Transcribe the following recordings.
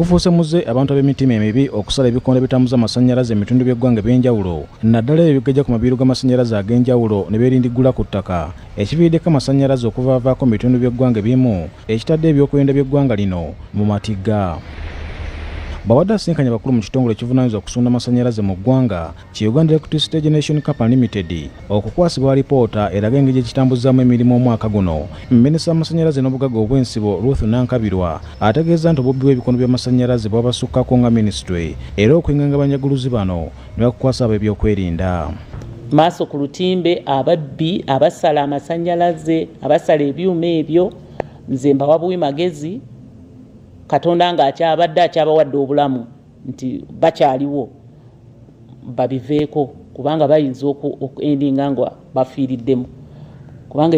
gufuuse muze abantu ab'emitima emibi okusala ebikondo ebitambuza amasannyalaze ebitundu by'eggwanga eby'enjawulo naddala ebyo bigejja ku mabiiru g'amasannyalaze ag'enjawulo ne beerindiggula ku ttaka ekiviiriddeko amasannyalaze okuvaavaako mu bitundu by'eggwanga ebimu ekitadde ebyokwerinda by'eggwanga lino mu matigga. Bw'abadde asinkanye abakulu mu kitongole ekivunaanyizibwa okusunda amasannyalaze mu ggwanga ki Uganda Electricity Generation Company Limited okukwasibwa alipoota eraga engeri ekitambuzaamu emirimu omwaka guno. Minisita w'amasannyalaze n'obugagga obw'ensibo Ruth Nankabirwa ategeeza nti obubbi bw'ebikondo by'amasannyalaze bwabasukkako nga minisitule era okwenganga abanyaguluzi bano ne bakukwasa ab'ebyokwerinda. Maaso ku lutimbe ababbi abasala amasannyalaze abasala ebyuma ebyo nze mbawa magezi Katonda nga akyabadde akyabawadde obulamu nti bakyaliwo babiveeko kubanga bayinza endinga nga bafiiriddemu kubanga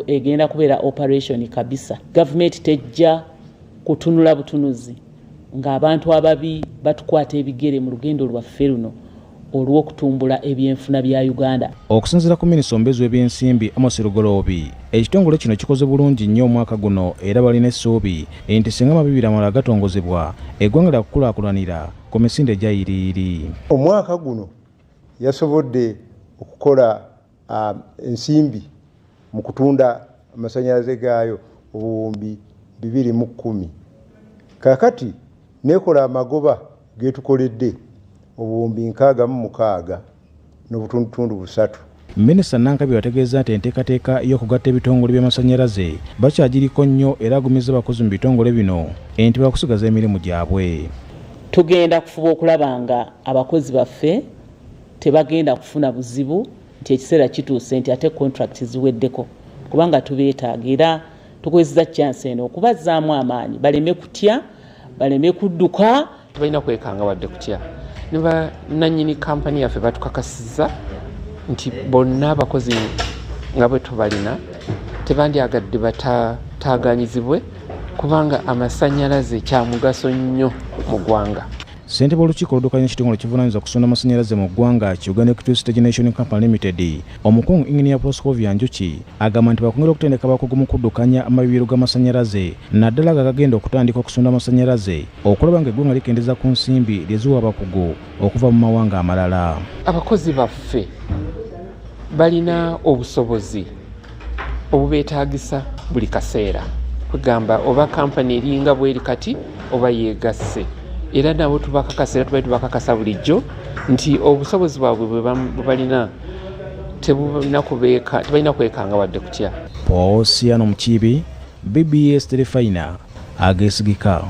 egenda kubeera operation kabisa. Gavumenti tejja kutunula butunuzi ng'abantu ababi batukwata ebigere mu lugendo lwaffe luno olw'okutumbula ebyenfuna bya Uganda. Okusinziira ku minisita omubeezi w'ebyensimbi Amos Rugoloobi, ekitongole kino kikoze bulungi nnyo omwaka guno era balina essuubi nti singa amabibira amalala gatongozebwa eggwanga lya kukulaakulanira ku misinde egyayiriiri. Omwaka guno yasobodde okukola ensimbi mu kutunda amasannyalaze gaayo obuwumbi 210. Kakati nekola amagoba getukoledde obuwumbi 66 n'obutundutundu 3. Minisita Nankabirwa ategeeza nti enteekateeka y'okugatta ebitongole by'amasannyalaze bakyagiriko nnyo era agumizza abakozi mu bitongole bino enti bakusigaza emirimu gyabwe. Tugenda kufuba okulaba nga abakozi baffe tebagenda kufuna buzibu nti ekiseera kituuse nti ate contract ziweddeko kubanga tubeetaaga era tukozesa chance eno okubazzaamu amaanyi baleme kutya baleme kudduka. Tubalina kwekanga wadde kutya niba nannyini kampani yaffe batukakasizza nti bonna abakozi nga bwe tubalina tebandyagadde bataaganyizibwe kubanga amasannyalaze kya mugaso nnyo mu ggwanga. Ssentebe w'olukiiko oludukanya ekitongole ekivunaanyizibwa okusunda amasannyalaze mu ggwanga ki Uganda Electricity Generation Company Limited omukungu Engineer Proscovia Njuki agamba nti bakwongera okutendeka abakugu mu kuddukanya amabibiiro g'amasannyalaze naddala agagenda okutandika okusunda amasannyalaze okulaba nga eggwanga likendeeza ku nsimbi lye ziwa abakugu okuva mu mawanga amalala. Abakozi baffe balina obusobozi obubeetaagisa buli kaseera kugamba oba kampani eringa bweri kati oba yeegasse era nabo tubakakasa era tubakakasa bulijjo nti obusobozi bwabwe bwe balina tebalina kwekanga wadde kutya. Paul Siano Mukiibi, BBS Telefina, Ageesigika.